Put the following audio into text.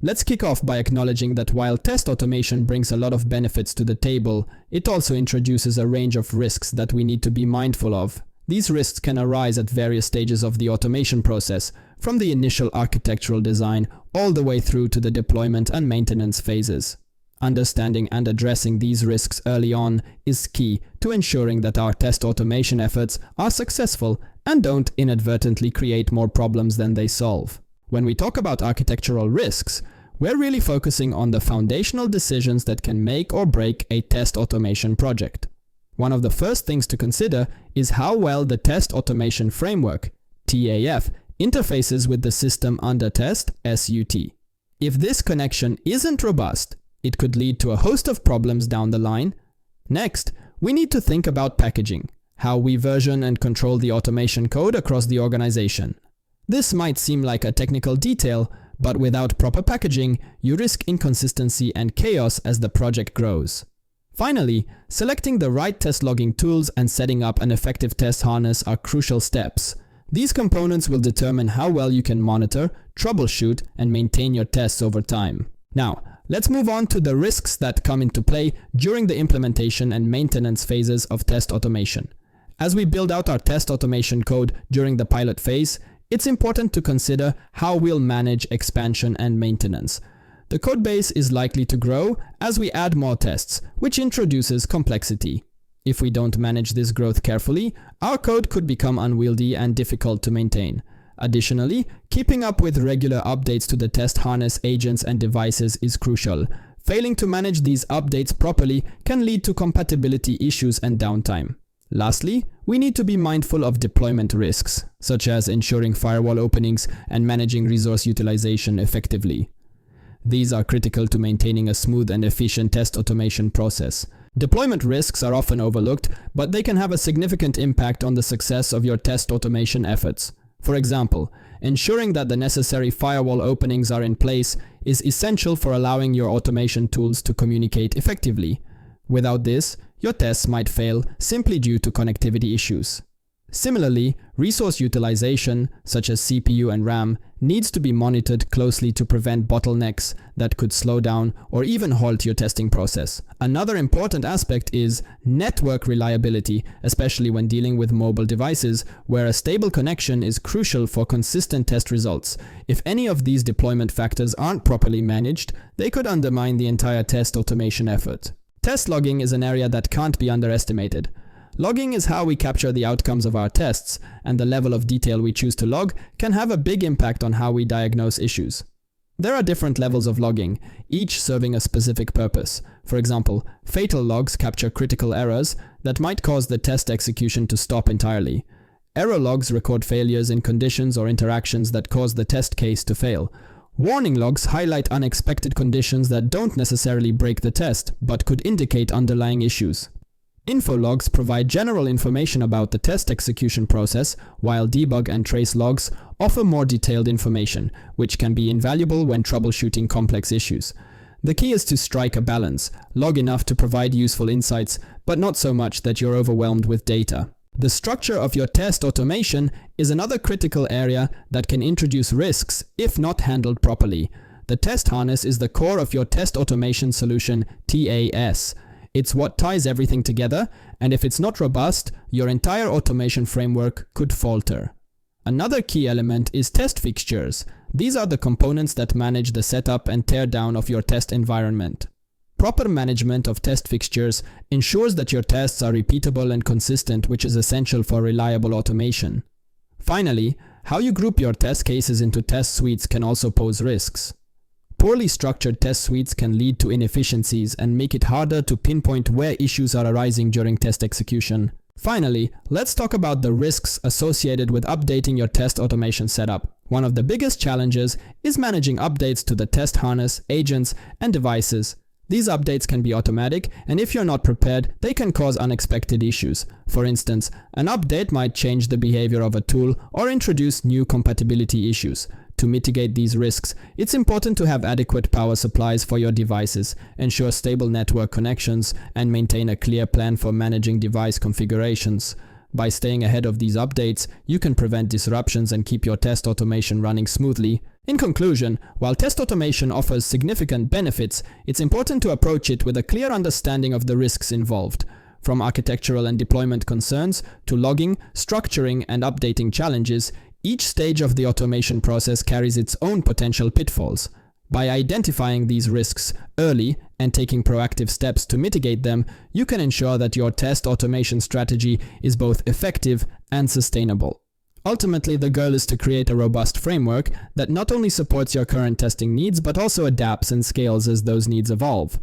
Let's kick off by acknowledging that while test automation brings a lot of benefits to the table, it also introduces a range of risks that we need to be mindful of. These risks can arise at various stages of the automation process, from the initial architectural design all the way through to the deployment and maintenance phases. Understanding and addressing these risks early on is key to ensuring that our test automation efforts are successful and don't inadvertently create more problems than they solve. When we talk about architectural risks, we're really focusing on the foundational decisions that can make or break a test automation project. One of the first things to consider is how well the test automation framework, TAF, interfaces with the system under test, SUT. If this connection isn't robust, it could lead to a host of problems down the line. Next, we need to think about packaging, how we version and control the automation code across the organization. This might seem like a technical detail, but without proper packaging, you risk inconsistency and chaos as the project grows. Finally, selecting the right test logging tools and setting up an effective test harness are crucial steps. These components will determine how well you can monitor, troubleshoot, and maintain your tests over time. Now, let's move on to the risks that come into play during the implementation and maintenance phases of test automation. As we build out our test automation code during the pilot phase, it's important to consider how we'll manage expansion and maintenance. The codebase is likely to grow as we add more tests, which introduces complexity. If we don't manage this growth carefully, our code could become unwieldy and difficult to maintain. Additionally, keeping up with regular updates to the test harness agents and devices is crucial. Failing to manage these updates properly can lead to compatibility issues and downtime. Lastly, we need to be mindful of deployment risks, such as ensuring firewall openings and managing resource utilization effectively. These are critical to maintaining a smooth and efficient test automation process. Deployment risks are often overlooked, but they can have a significant impact on the success of your test automation efforts. For example, ensuring that the necessary firewall openings are in place is essential for allowing your automation tools to communicate effectively. Without this, your tests might fail simply due to connectivity issues. Similarly, resource utilization, such as CPU and RAM, needs to be monitored closely to prevent bottlenecks that could slow down or even halt your testing process. Another important aspect is network reliability, especially when dealing with mobile devices, where a stable connection is crucial for consistent test results. If any of these deployment factors aren't properly managed, they could undermine the entire test automation effort. Test logging is an area that can't be underestimated. Logging is how we capture the outcomes of our tests, and the level of detail we choose to log can have a big impact on how we diagnose issues. There are different levels of logging, each serving a specific purpose. For example, fatal logs capture critical errors that might cause the test execution to stop entirely. Error logs record failures in conditions or interactions that cause the test case to fail. Warning logs highlight unexpected conditions that don't necessarily break the test, but could indicate underlying issues. Info logs provide general information about the test execution process, while debug and trace logs offer more detailed information, which can be invaluable when troubleshooting complex issues. The key is to strike a balance, log enough to provide useful insights, but not so much that you're overwhelmed with data. The structure of your test automation is another critical area that can introduce risks if not handled properly. The test harness is the core of your test automation solution, TAS. It's what ties everything together, and if it's not robust, your entire automation framework could falter. Another key element is test fixtures. These are the components that manage the setup and teardown of your test environment. Proper management of test fixtures ensures that your tests are repeatable and consistent, which is essential for reliable automation. Finally, how you group your test cases into test suites can also pose risks. Poorly structured test suites can lead to inefficiencies and make it harder to pinpoint where issues are arising during test execution. Finally, let's talk about the risks associated with updating your test automation setup. One of the biggest challenges is managing updates to the test harness, agents, and devices. These updates can be automatic, and if you're not prepared, they can cause unexpected issues. For instance, an update might change the behavior of a tool or introduce new compatibility issues. To mitigate these risks, it's important to have adequate power supplies for your devices, ensure stable network connections, and maintain a clear plan for managing device configurations. By staying ahead of these updates, you can prevent disruptions and keep your test automation running smoothly. In conclusion, while test automation offers significant benefits, it's important to approach it with a clear understanding of the risks involved. From architectural and deployment concerns to logging, structuring, and updating challenges, each stage of the automation process carries its own potential pitfalls. By identifying these risks early and taking proactive steps to mitigate them, you can ensure that your test automation strategy is both effective and sustainable. Ultimately, the goal is to create a robust framework that not only supports your current testing needs but also adapts and scales as those needs evolve.